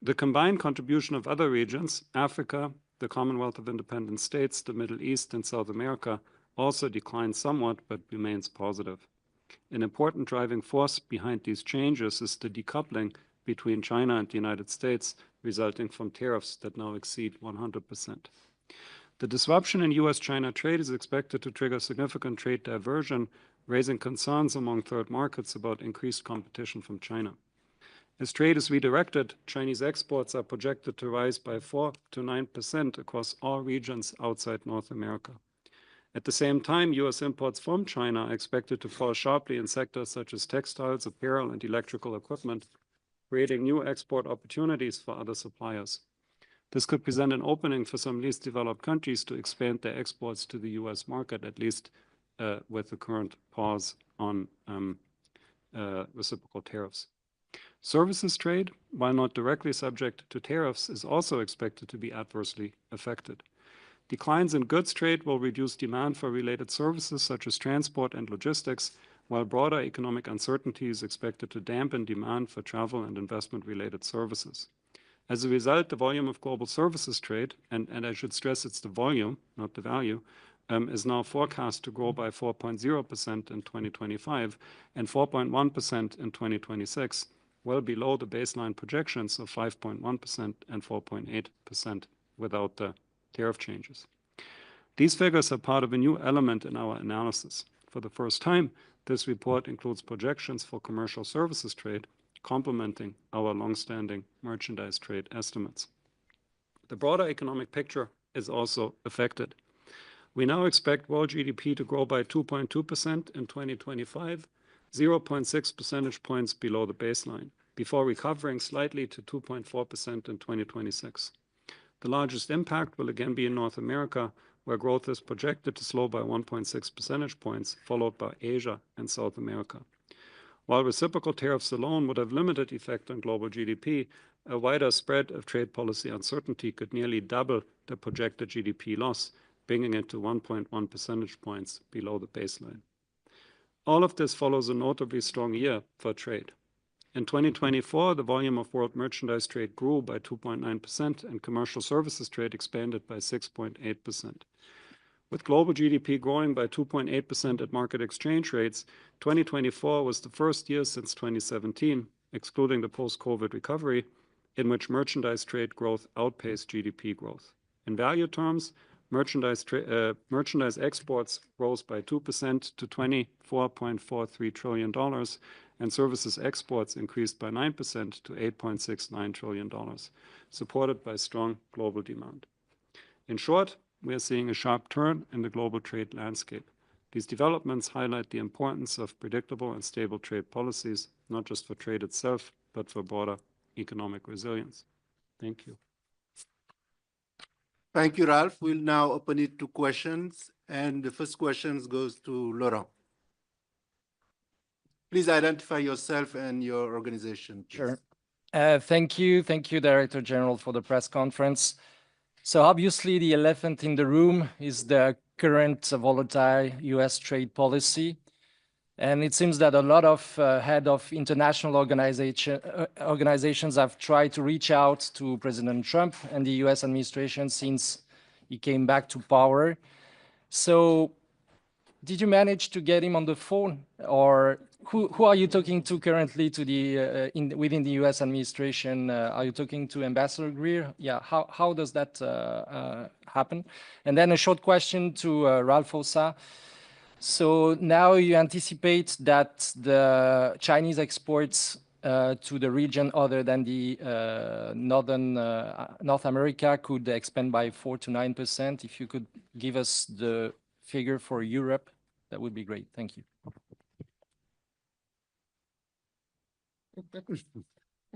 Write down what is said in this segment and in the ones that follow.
The combined contribution of other regions, Africa, the Commonwealth of Independent States, the Middle East, and South America, also declined somewhat but remains positive. An important driving force behind these changes is the decoupling between China and the United States, resulting from tariffs that now exceed 100%. The disruption in US-China trade is expected to trigger significant trade diversion, raising concerns among third markets about increased competition from China. As trade is redirected, Chinese exports are projected to rise by 4 to 9% across all regions outside North America. At the same time, US imports from China are expected to fall sharply in sectors such as textiles, apparel, and electrical equipment, creating new export opportunities for other suppliers. This could present an opening for some least developed countries to expand their exports to the US market, at least with the current pause on reciprocal tariffs. Services trade, while not directly subject to tariffs, is also expected to be adversely affected. Declines in goods trade will reduce demand for related services such as transport and logistics, while broader economic uncertainty is expected to dampen demand for travel and investment-related services. As a result, the volume of global services trade, and I should stress it's the volume, not the value, is now forecast to grow by 4.0% in 2025 and 4.1% in 2026, well below the baseline projections of 5.1% and 4.8% without the tariff changes. These figures are part of a new element in our analysis. For the first time, this report includes projections for commercial services trade, complementing our long-standing merchandise trade estimates. The broader economic picture is also affected. We now expect world GDP to grow by 2.2% in 2025, 0.6 percentage points below the baseline, before recovering slightly to 2.4% in 2026. The largest impact will again be in North America, where growth is projected to slow by 1.6 percentage points, followed by Asia and South America. While reciprocal tariffs alone would have limited effect on global GDP, a wider spread of trade policy uncertainty could nearly double the projected GDP loss, bringing it to 1.1 percentage points below the baseline. All of this follows a notably strong year for trade. In 2024, the volume of world merchandise trade grew by 2.9% and commercial services trade expanded by 6.8%. With global GDP growing by 2.8% at market exchange rates, 2024 was the first year since 2017, excluding the post-COVID recovery, in which merchandise trade growth outpaced GDP growth. In value terms, merchandise exports rose by 2% to $24.43 trillion, and services exports increased by 9% to $8.69 trillion, supported by strong global demand. In short, we are seeing a sharp turn in the global trade landscape. These developments highlight the importance of predictable and stable trade policies, not just for trade itself, but for broader economic resilience. Thank you. Thank you, Ralph. We'll now open it to questions, and the first question goes to Laurent. Please identify yourself and your organization. Please. Sure. Thank you, Director General, for the press conference. So obviously, the elephant in the room is the current volatile US trade policy. And it seems that a lot of head of international organizations have tried to reach out to President Trump and the US administration since he came back to power. So did you manage to get him on the phone, or who are you talking to currently to the within the US administration? Are you talking to Ambassador Greer? Yeah, how does that happen? And then a short question to Ralph Ossa. So now you anticipate that the Chinese exports to the region other than the North America could expand by 4 to 9%. If you could give us the figure for Europe, that would be great. Thank you.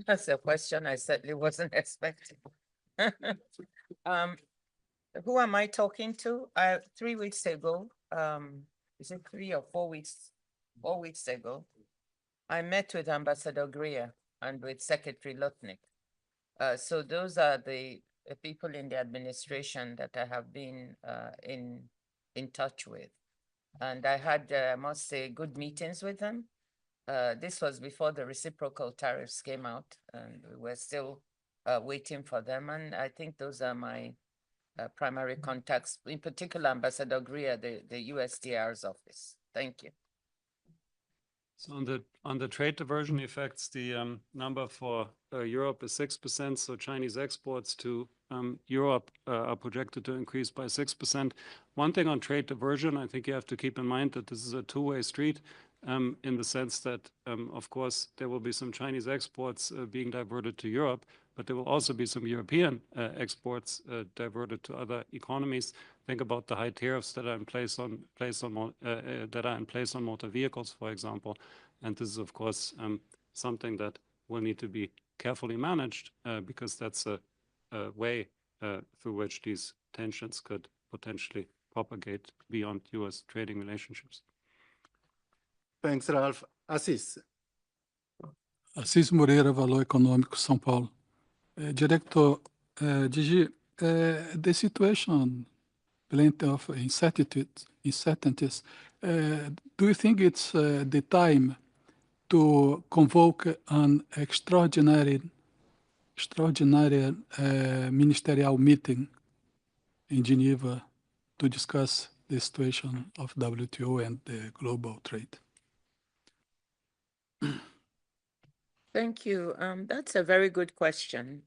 That's a question I certainly wasn't expecting. Who am I talking to? 3 weeks ago, is it 3 or 4 weeks? 4 weeks ago, I met with Ambassador Greer and with Secretary Lutnick. So those are the people in the administration that I have been in touch with. And I had, I must say, good meetings with them. This was before the reciprocal tariffs came out, and we were still waiting for them. And I think those are my primary contacts, in particular, Ambassador Greer, the USTR's office. Thank you. So on the trade diversion effects, the number for Europe is 6%. So Chinese exports to Europe are projected to increase by 6%. One thing on trade diversion, I think you have to keep in mind that this is a two-way street in the sense that, of course, there will be some Chinese exports being diverted to Europe, but there will also be some European exports diverted to other economies. Think about the high tariffs that are in place on motor vehicles, for example. And this is, of course, something that will need to be carefully managed because that's a way through which these tensions could potentially propagate beyond US trading relationships. Thanks, Ralph. Assis. Assis Moreira, Valor Econômico, São Paulo. Director Gigi, the situation, plenty of uncertainties. Do you think it's the time to convoke an extraordinary ministerial meeting in Geneva to discuss the situation of WTO and the global trade? Thank you. That's a very good question.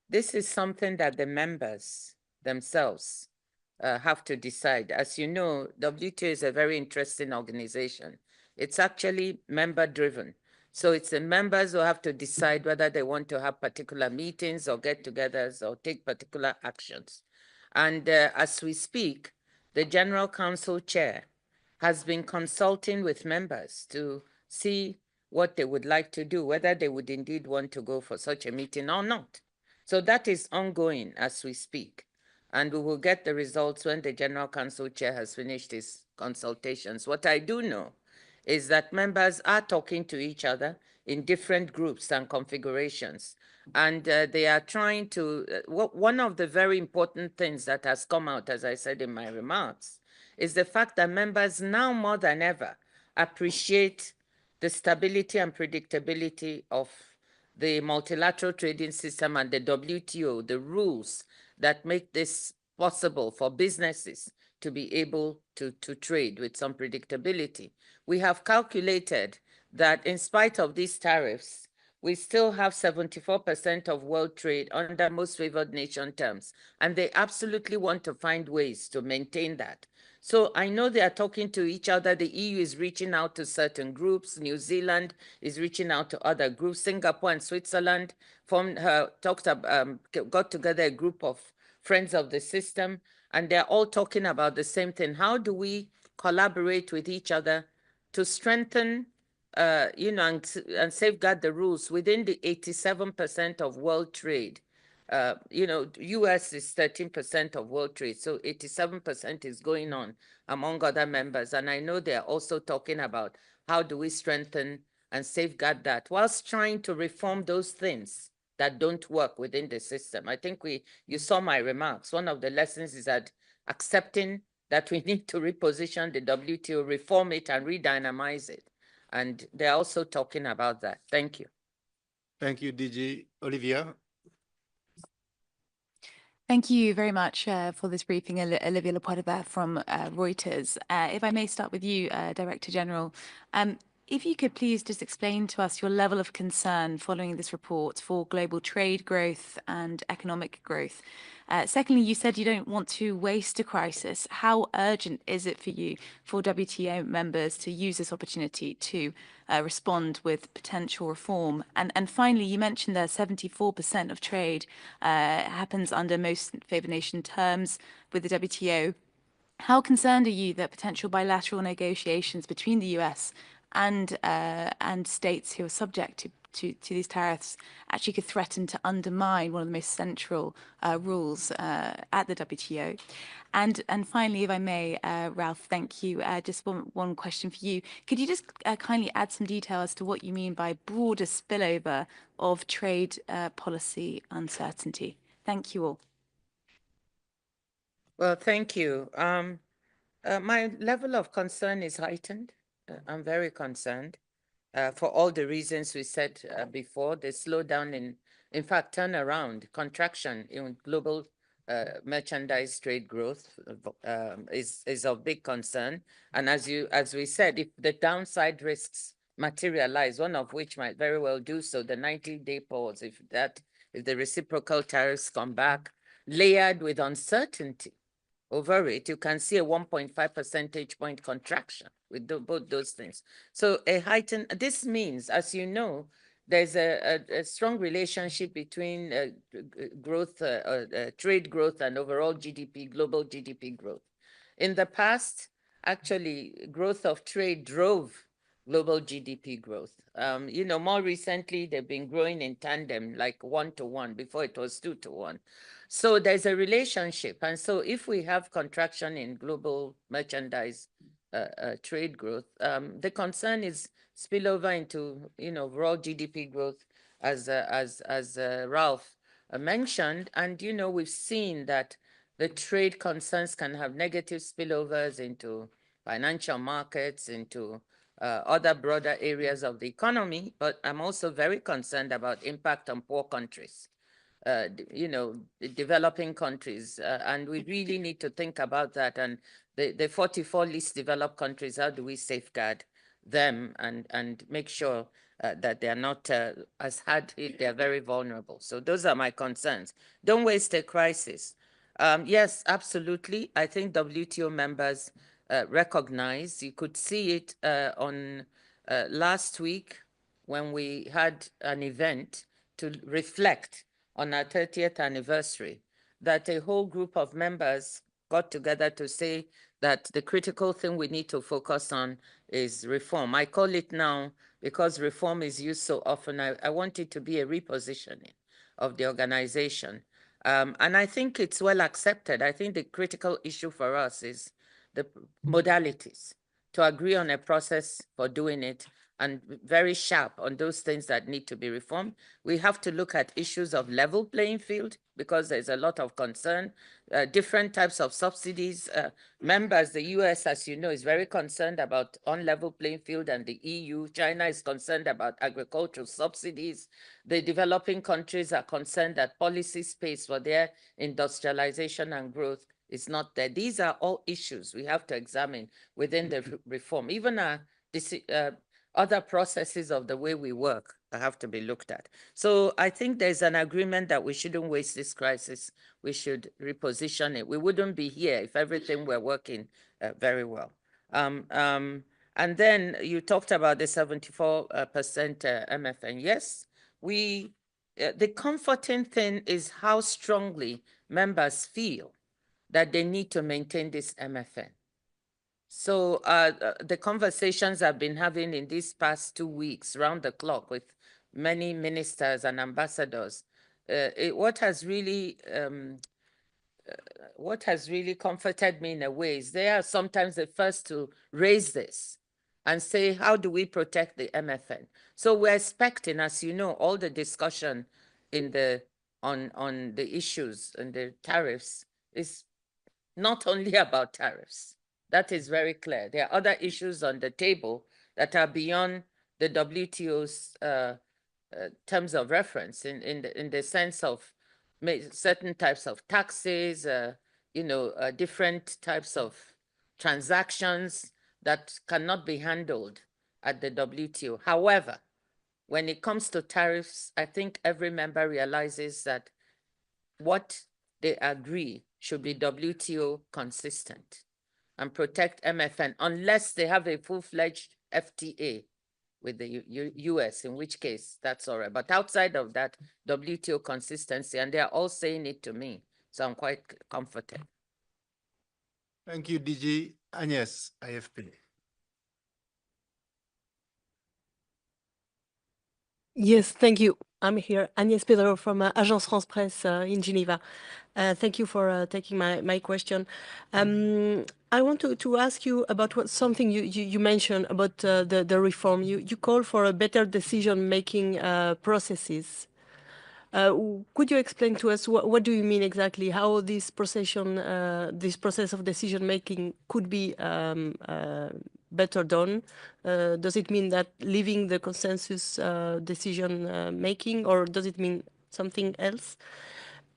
This is something that the members themselves have to decide. As you know, WTO is a very interesting organization. It's actually member-driven. So it's the members who have to decide whether they want to have particular meetings or get-togethers or take particular actions. And as we speak, the General Council Chair has been consulting with members to see what they would like to do, whether they would indeed want to go for such a meeting or not. So that is ongoing as we speak. And we will get the results when the General Council Chair has finished his consultations. What I do know is that members are talking to each other in different groups and configurations. And they are trying to, one of the very important things that has come out, as I said in my remarks, is the fact that members now more than ever appreciate the stability and predictability of the multilateral trading system and the WTO, the rules that make this possible for businesses to be able to trade with some predictability. We have calculated that in spite of these tariffs, we still have 74% of world trade under most favored nation terms, and they absolutely want to find ways to maintain that. So I know they are talking to each other. The EU is reaching out to certain groups. New Zealand is reaching out to other groups. Singapore and Switzerland got together a group of friends of the system, and they're all talking about the same thing. How do we collaborate with each other to strengthen, and safeguard the rules within the 87% of world trade? US is 13% of world trade, so 87% is going on among other members. And I know they're also talking about how do we strengthen and safeguard that whilst trying to reform those things that don't work within the system. I think you saw my remarks. One of the lessons is that accepting that we need to reposition the WTO, reform it and re-dynamize it. And they're also talking about that. Thank you. Thank you, DG. Olivia. Thank you very much for this briefing, Olivia Lepoitebert from Reuters. If I may start with you, Director General, if you could please just explain to us your level of concern following this report for global trade growth and economic growth. Secondly, you said you don't want to waste a crisis. How urgent is it for you for WTO members to use this opportunity to respond with potential reform? And finally, you mentioned that 74% of trade happens under most favored nation terms with the WTO. How concerned are you that potential bilateral negotiations between the US and states who are subject to these tariffs actually could threaten to undermine one of the most central rules at the WTO? And finally, if I may, Ralph, thank you. Just one question for you. Could you just kindly add some detail as to what you mean by broader spillover of trade policy uncertainty? Thank you all. Well, thank you. My level of concern is heightened. I'm very concerned. for all the reasons we said before, the slowdown in fact, turnaround, contraction in global merchandise trade growth is of big concern. And as we said, if the downside risks materialize, one of which might very well do so, the 90-day pause, if the reciprocal tariffs come back, layered with uncertainty over it, you can see a 1.5 percentage point contraction with both those things. So this means, as you know, there's a strong relationship between growth, trade growth and overall GDP, global GDP growth. In the past, actually, growth of trade drove global GDP growth. More recently, they've been growing in tandem, like 1-to-1. Before it was 2-to-1. So there's a relationship. And so if we have contraction in global merchandise trade growth, the concern is spillover into, raw GDP growth, as Ralph mentioned. And, we've seen that the trade concerns can have negative spillovers into financial markets, into other broader areas of the economy. But I'm also very concerned about impact on poor countries. The developing countries. And we really need to think about that. And the 44 least developed countries, how do we safeguard them and make sure that they are not as hard hit, they are very vulnerable. So those are my concerns. Don't waste a crisis. Yes, absolutely. I think WTO members recognize, you could see it on last week when we had an event to reflect on our 30th anniversary, that a whole group of members got together to say that the critical thing we need to focus on is reform. I call it now, because reform is used so often, I want it to be a repositioning of the organization. And I think it's well accepted. I think the critical issue for us is the modalities, to agree on a process for doing it, and very sharp on those things that need to be reformed. We have to look at issues of level playing field, because there's a lot of concern, different types of subsidies. Members, the US, as you know, is very concerned about unlevel playing field, and the EU. China is concerned about agricultural subsidies. The developing countries are concerned that policy space for their industrialization and growth is not there. These are all issues we have to examine within the reform. Even other processes of the way we work have to be looked at. So I think there's an agreement that we shouldn't waste this crisis. We should reposition it. We wouldn't be here if everything were working very well. And then you talked about the 74% MFN. Yes, the comforting thing is how strongly members feel that they need to maintain this MFN. So the conversations I've been having in these past 2 weeks, round the clock, with many ministers and ambassadors, what has really comforted me in a way is they are sometimes the first to raise this and say, how do we protect the MFN? So we're expecting, as you know, all the discussion on the issues and the tariffs is not only about tariffs. That is very clear. There are other issues on the table that are beyond the WTO's terms of reference in the sense of certain types of taxes, different types of transactions that cannot be handled at the WTO. However, when it comes to tariffs, I think every member realizes that what they agree should be WTO consistent and protect MFN, unless they have a full-fledged FTA with the US, in which case that's all right. But outside of that, WTO consistency, and they're all saying it to me. So I'm quite comforted. Thank you, DG. Agnes, IFP. Yes, thank you. I'm here, Agnès Pedro from Agence France Presse in Geneva. Thank you for taking my question. I want to ask you about something you mentioned about the reform. You call for a better decision-making processes. Could you explain to us what do you mean exactly? How this process of decision-making could be better done? Does it mean that leaving the consensus decision making, or does it mean something else?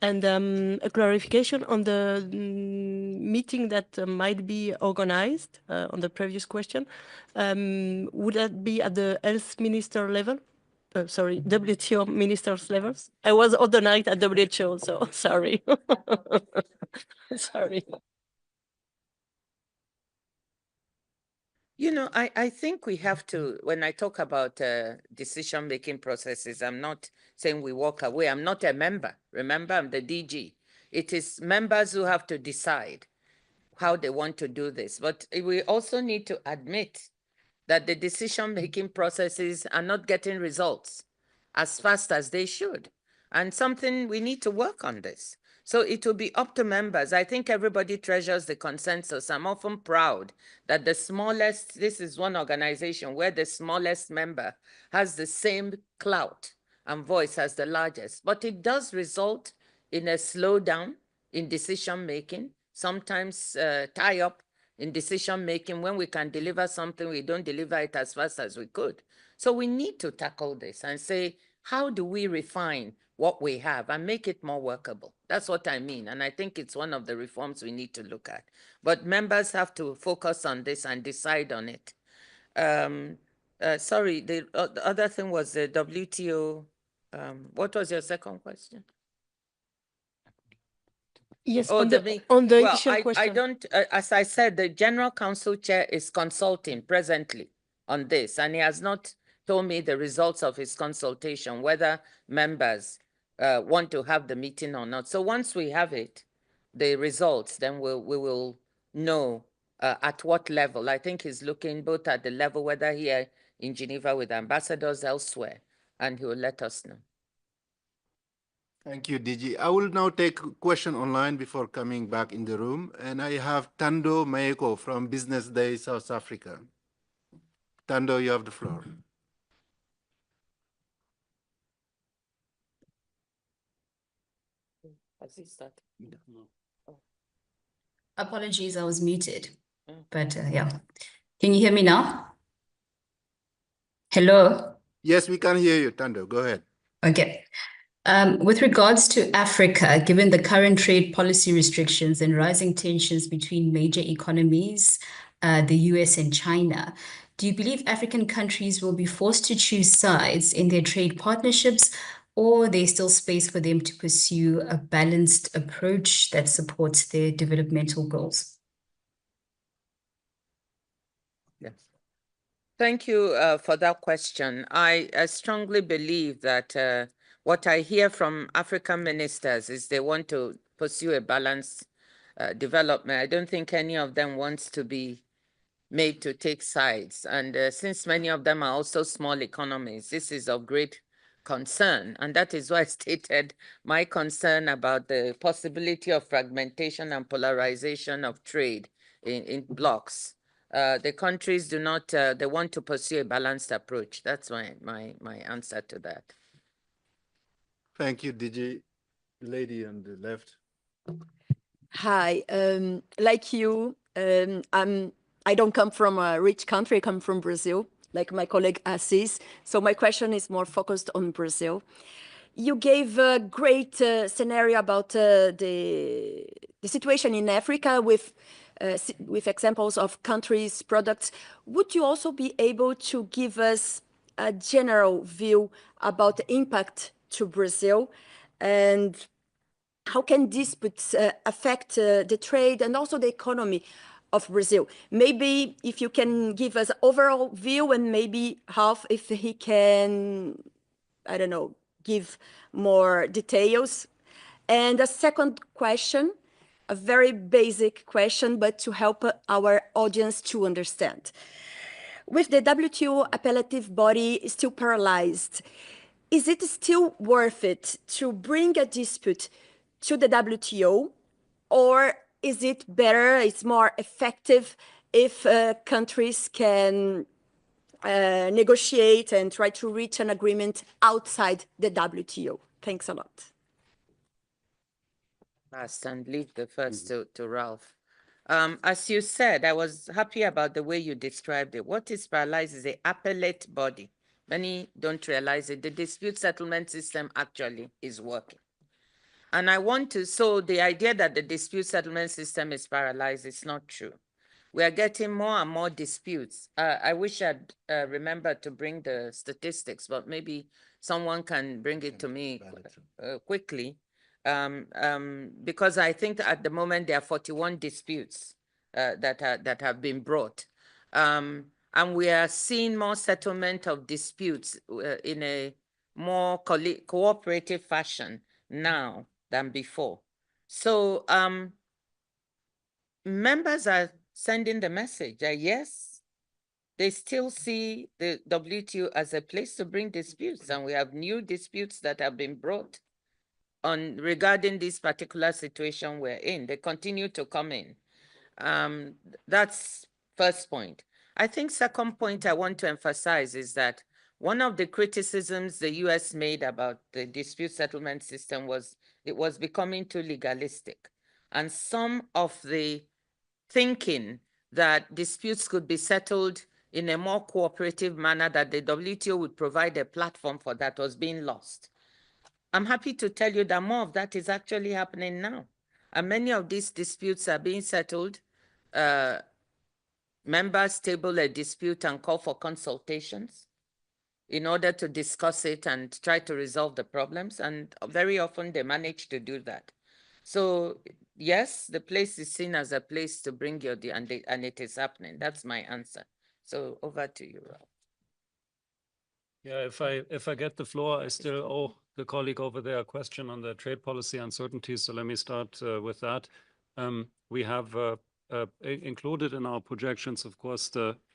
And a clarification on the meeting that might be organized on the previous question. Would that be at the health minister level? Sorry, WTO ministers levels? I was all the night at WHO, so sorry. Sorry. You know, I think we have to, when I talk about decision-making processes, I'm not saying we walk away. I'm not a member. Remember, I'm the DG. It is members who have to decide how they want to do this. But we also need to admit that the decision-making processes are not getting results as fast as they should. And something, we need to work on this. So it will be up to members. I think everybody treasures the consensus. I'm often proud that the smallest, this is one organization where the smallest member has the same clout and voice as the largest. But it does result in a slowdown in decision-making, sometimes tie up in decision-making. When we can deliver something, we don't deliver it as fast as we could. So we need to tackle this and say, how do we refine what we have and make it more workable? That's what I mean. And I think it's one of the reforms we need to look at. But members have to focus on this and decide on it. Sorry, the other thing was the WTO. What was your second question? Yes, Oh, on the well, initial question. I don't, as I said, the General Council Chair is consulting presently on this, and he has not told me the results of his consultation, whether members want to have the meeting or not. So once we have it, the results, then we will know at what level. I think he's looking both at the level, whether here in Geneva with ambassadors elsewhere, and he will let us know. Thank you, DG. I will now take a question online before coming back in the room. And I have Tando Maeko from Business Day, South Africa. Tando, you have the floor. Has he started? No. Apologies, I was muted. But yeah. Can you hear me now? Hello? Yes, we can hear you, Tando. Go ahead. Okay. With regards to Africa, given the current trade policy restrictions and rising tensions between major economies, the US and China, do you believe African countries will be forced to choose sides in their trade partnerships, or there's still space for them to pursue a balanced approach that supports their developmental goals? Yes. Thank you for that question. I strongly believe that what I hear from African ministers is they want to pursue a balanced development. I don't think any of them wants to be made to take sides. And since many of them are also small economies, this is of great concern. And that is why I stated my concern about the possibility of fragmentation and polarization of trade in blocks. The countries do not, they want to pursue a balanced approach. That's my answer to that. Thank you, DG. Lady on the left. Hi, like you, I don't come from a rich country, I come from Brazil, like my colleague Assis. So my question is more focused on Brazil. You gave a great scenario about the situation in Africa with examples of countries' products. Would you also be able to give us a general view about the impact to Brazil, and how can disputes affect the trade and also the economy of Brazil? Maybe if you can give us an overall view, and maybe half if he can, I don't know, give more details. And a second question, a very basic question, but to help our audience to understand. With the WTO appellative body still paralyzed, is it still worth it to bring a dispute to the WTO, or is it better, it's more effective if countries can negotiate and try to reach an agreement outside the WTO? Thanks a lot. Last and leave the first to Ralph. As you said, I was happy about the way you described it. What is paralyzed is the appellate body. Many don't realize it. The dispute settlement system actually is working. And I want to, so the idea that the dispute settlement system is paralyzed is not true. We are getting more and more disputes. I wish I'd remembered to bring the statistics, but maybe someone can bring it to me quickly. Because I think at the moment there are 41 disputes that have been brought. And we are seeing more settlement of disputes in a more cooperative fashion now than before. So members are sending the message that yes, they still see the WTO as a place to bring disputes, and we have new disputes that have been brought on regarding this particular situation we're in. They continue to come in. That's first point. I think second point I want to emphasize is that one of the criticisms the US made about the dispute settlement system was it was becoming too legalistic. And some of the thinking that disputes could be settled in a more cooperative manner, that the WTO would provide a platform for that, was being lost. I'm happy to tell you that more of that is actually happening now. And many of these disputes are being settled. Members table a dispute and call for consultations in order to discuss it and try to resolve the problems. And very often they manage to do that. So yes, the place is seen as a place to bring your, and it is happening. That's my answer. So over to you, Ralph. Yeah, if I get the floor, I still owe the colleague over there a question on the trade policy uncertainties. So let me start with that. We have included in our projections, of course,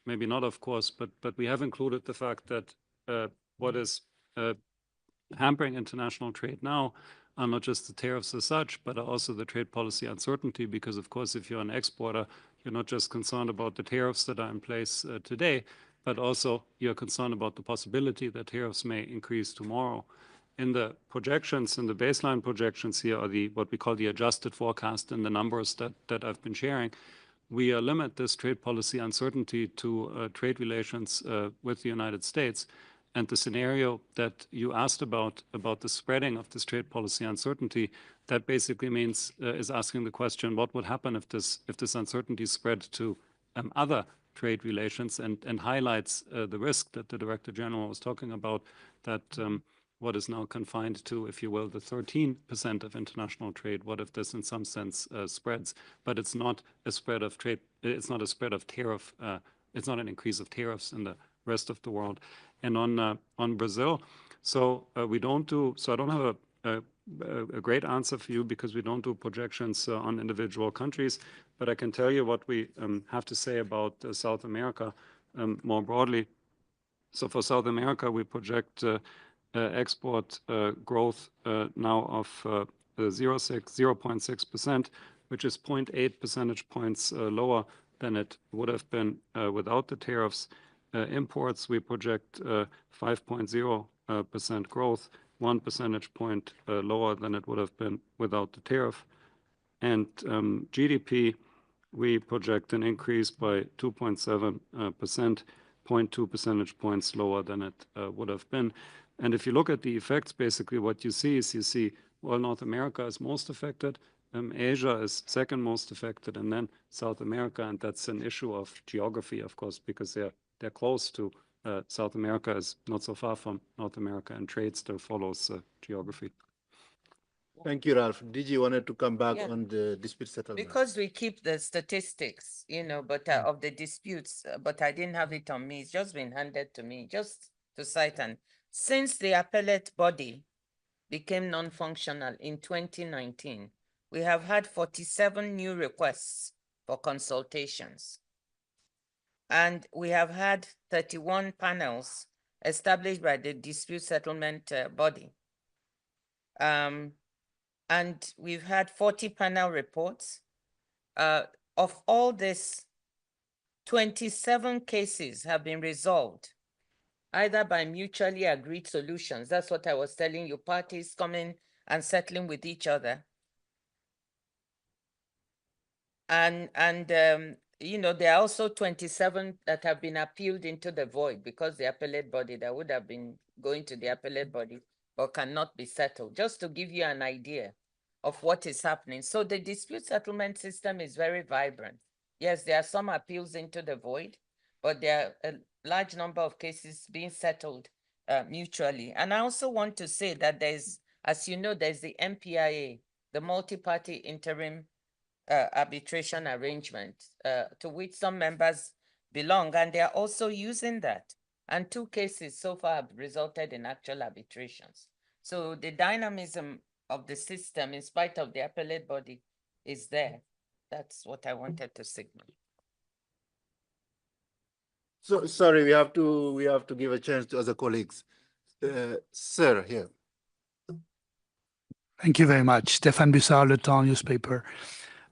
maybe not of course, but we have included the fact that what is hampering international trade now are not just the tariffs as such, but also the trade policy uncertainty. Because of course, if you're an exporter, you're not just concerned about the tariffs that are in place today, but also you're concerned about the possibility that tariffs may increase tomorrow. In the projections, in the baseline projections here are what we call the adjusted forecast and the numbers that I've been sharing. We limit this trade policy uncertainty to trade relations with the United States. And the scenario that you asked about the spreading of this trade policy uncertainty, that basically means is asking the question, what would happen if this uncertainty spread to other trade relations, and highlights the risk that the Director General was talking about, that what is now confined to, if you will, the 13% of international trade, what if this in some sense spreads? But it's not a spread of trade, it's not a spread of tariff, it's not an increase of tariffs in the rest of the world. And on Brazil, so we don't do, so I don't have a great answer for you because we don't do projections on individual countries, but I can tell you what we have to say about South America more broadly. So for South America, we project export growth now of 0.6%, which is 0.8 percentage points lower than it would have been without the tariffs. Imports, we project 5.0% growth, 1 percentage point lower than it would have been without the tariff. And GDP, we project an increase by 2.7%, 0.2 percentage points lower than it would have been. And if you look at the effects, basically what you see, well, North America is most affected, Asia is second most affected, and then South America, and that's an issue of geography, of course, because they're close to South America, is not so far from North America, and trade still follows geography. Thank you, Ralph. DG wanted to come back on the dispute settlement. Because we keep the statistics, but of the disputes, but I didn't have it on me. It's just been handed to me, just to cite. And since the appellate body became non-functional in 2019, we have had 47 new requests for consultations. And we have had 31 panels established by the dispute settlement body. And we've had 40 panel reports. Of all this, 27 cases have been resolved, either by mutually agreed solutions. That's what I was telling you, parties coming and settling with each other. you know, there are also 27 that have been appealed into the void because the appellate body that would have been going to the appellate body but cannot be settled, just to give you an idea of what is happening. So the dispute settlement system is very vibrant. Yes, there are some appeals into the void, but there are a large number of cases being settled mutually. And I also want to say that there's, as you know, there's the MPIA, the multi-party interim arbitration arrangement to which some members belong, and they are also using that. And 2 cases so far have resulted in actual arbitrations. So the dynamism of the system, in spite of the appellate body, is there. That's what I wanted to signal. So sorry, we have to give a chance to other colleagues. Sir, here. Thank you very much. Stéphane Bussard, Le Temps newspaper.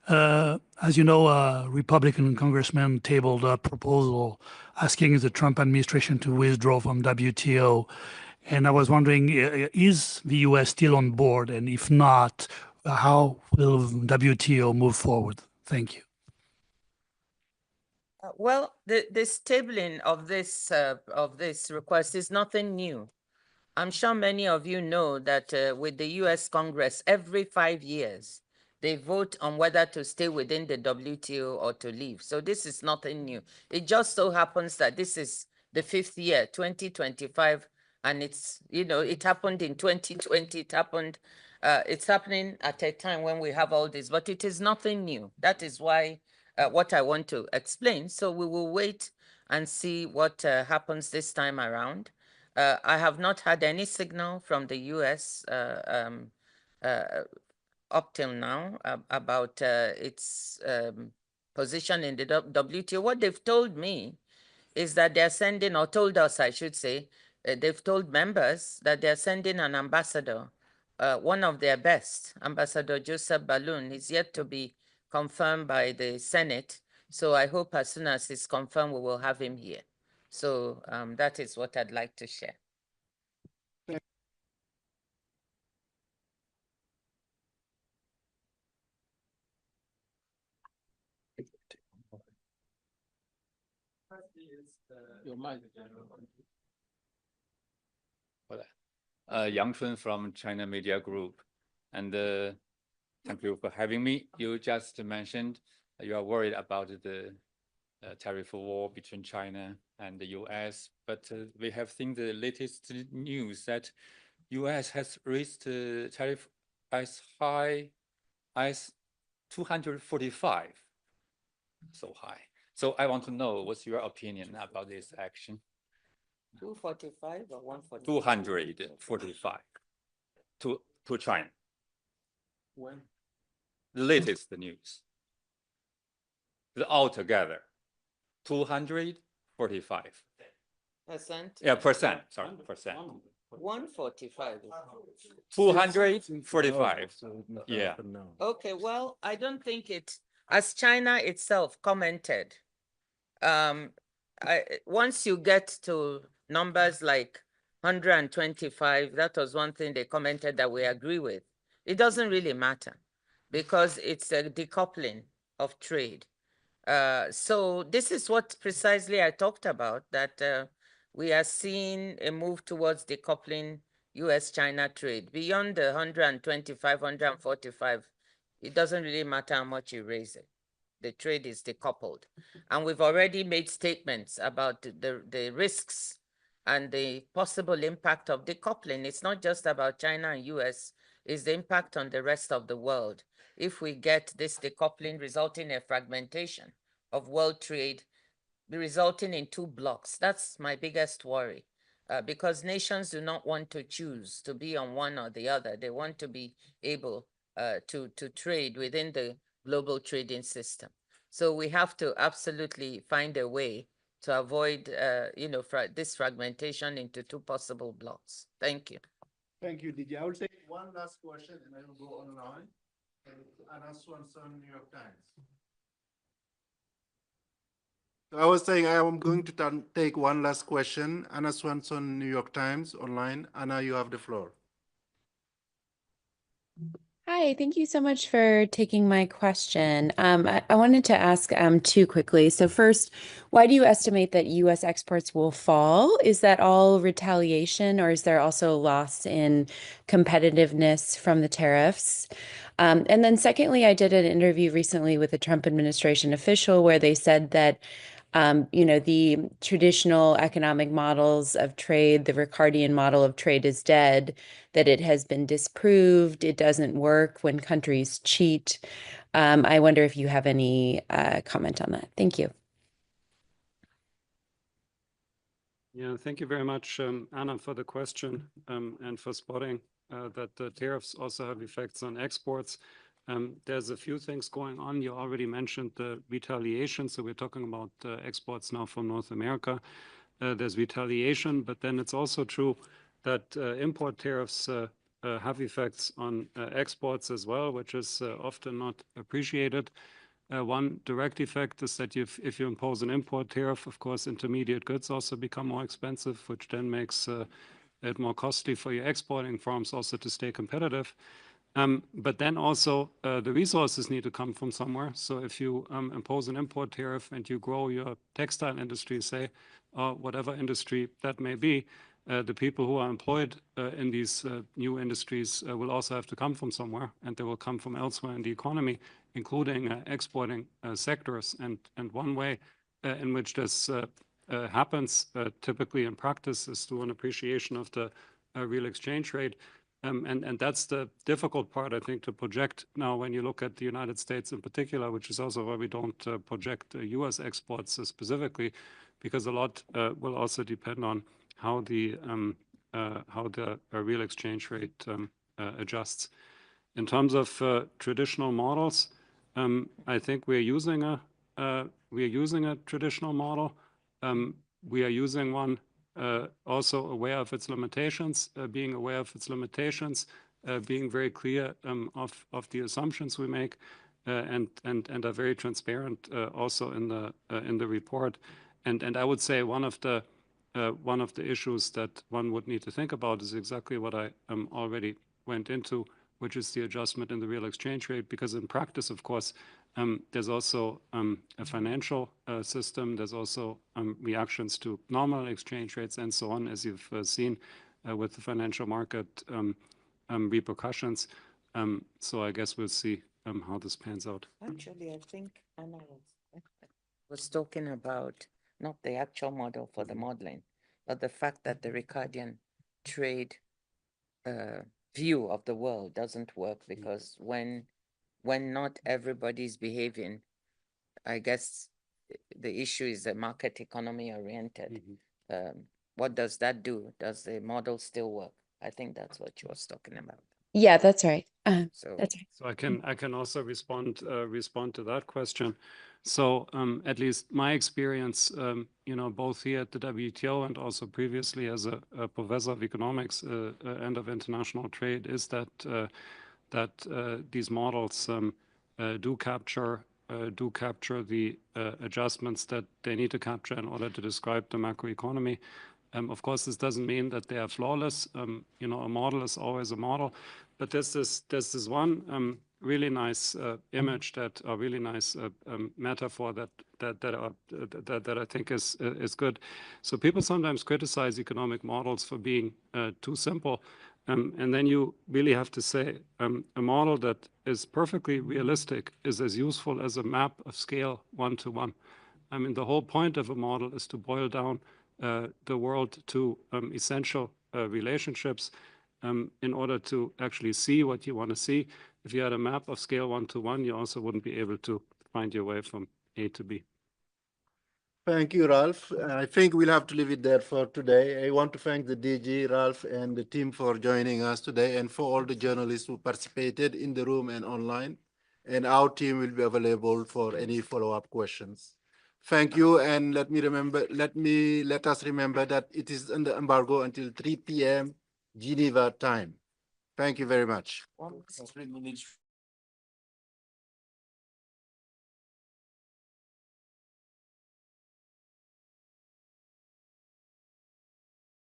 As you know, a Republican congressman tabled a proposal asking the Trump administration to withdraw from WTO. And I was wondering, is the US still on board? And if not, how will WTO move forward? Thank you. Well, this tabling of this request is nothing new. I'm sure many of you know that with the US Congress, every 5 years, they vote on whether to stay within the WTO or to leave. So this is nothing new. It just so happens that this is the 5th year, 2025, and it's, you know, it happened in 2020, it happened, it's happening at a time when we have all this, but it is nothing new. That is why, what I want to explain. So we will wait and see what happens this time around. I have not had any signal from the US up till now about its position in the WTO. What they've told me is that they're sending, or told us, I should say, they've told members that they're sending an ambassador, one of their best, Ambassador Joseph Balloon. Is yet to be confirmed by the Senate. So I hope as soon as it's confirmed, we will have him here. So that is what I'd like to share. Yang Chun from China Media Group. And thank you for having me. You just mentioned you are worried about the tariff war between China and the US, but we have seen the latest news that US has raised the tariff as high as 245, so high. So I want to know what's your opinion about this action? 245 or 145? 245 to China. When? The latest news. Altogether, 245. Percent? Yeah, percent. Sorry, percent. 145. 245. Yeah. Okay, well, I don't think it, as China itself commented, once you get to numbers like 125, that was one thing they commented that we agree with. It doesn't really matter because it's a decoupling of trade. So this is what precisely I talked about, that we are seeing a move towards decoupling US-China trade. Beyond the 125, 145, it doesn't really matter how much you raise it. The trade is decoupled. And we've already made statements about the risks and the possible impact of decoupling. It's not just about China and US, it's the impact on the rest of the world. If we get this decoupling resulting in a fragmentation of world trade, resulting in 2 blocks, that's my biggest worry. Because nations do not want to choose to be on one or the other. They want to be able to trade within the global trading system. So we have to absolutely find a way to avoid, this fragmentation into 2 possible blocks. Thank you. Thank you, Didier. I will take one last question and I will go online. Anna Swanson, New York Times. So I was saying I am going to take one last question. Anna Swanson, New York Times, online. Anna, you have the floor. Hi, thank you so much for taking my question. I wanted to ask two quickly. So first, why do you estimate that U.S. exports will fall? Is that all retaliation, or is there also a loss in competitiveness from the tariffs? And then secondly, I did an interview recently with a Trump administration official where they said that the traditional economic models of trade, the Ricardian model of trade is dead, that it has been disproved, it doesn't work when countries cheat. I wonder if you have any comment on that. Thank you. Yeah, thank you very much, Anna, for the question and for spotting that the tariffs also have effects on exports. There's a few things going on. You already mentioned the retaliation. So we're talking about exports now from North America. There's retaliation, but then it's also true that import tariffs have effects on exports as well, which is often not appreciated. One direct effect is that if you impose an import tariff, of course, intermediate goods also become more expensive, which then makes it more costly for your exporting firms also to stay competitive. But then also the resources need to come from somewhere. So if you impose an import tariff and you grow your textile industry, say, or whatever industry that may be, the people who are employed in these new industries will also have to come from somewhere, and they will come from elsewhere in the economy, including exporting sectors. And one way in which this happens typically in practice is through an appreciation of the real exchange rate. And that's the difficult part, I think, to project now when you look at the United States in particular, which is also why we don't project U.S. exports specifically, because a lot will also depend on how the real exchange rate adjusts. In terms of traditional models, I think we're using a traditional model. We are using one also aware of its limitations, being aware of its limitations, being very clear of the assumptions we make, and are very transparent also in the report. And I would say one of the issues that one would need to think about is exactly what I already went into, which is the adjustment in the real exchange rate, because in practice, of course, there's also a financial system. There's also reactions to normal exchange rates and so on, as you've seen with the financial market repercussions. So I guess we'll see how this pans out. Actually, I think Anna was talking about not the actual model for the modeling, but the fact that the Ricardian trade view of the world doesn't work, because when not everybody's behaving, I guess the issue is the market economy oriented. What does that do? Does the model still work? I think that's what you was talking about. Yeah, that's right. So That's right. So I can also respond to that question. So at least my experience, both here at the WTO and also previously as a professor of economics and of international trade, is that these models do capture the adjustments that they need to capture in order to describe the macroeconomy. Of course, this doesn't mean that they are flawless. A model is always a model, but there's this one really nice image a really nice metaphor that I think is good. So people sometimes criticize economic models for being too simple, and then you really have to say a model that is perfectly realistic is as useful as a map of scale 1-to-1. I mean, the whole point of a model is to boil down the world to essential relationships in order to actually see what you want to see. If you had a map of scale 1-to-1, you also wouldn't be able to find your way from A to B. Thank you, Ralph. I think we'll have to leave it there for today. I want to thank the DG, Ralph, and the team for joining us today, and for all the journalists who participated in the room and online. And our team will be available for any follow-up questions. Thank you, and let us remember that it is under embargo until 3 p.m. Geneva time. Thank you very much. 3 minutes.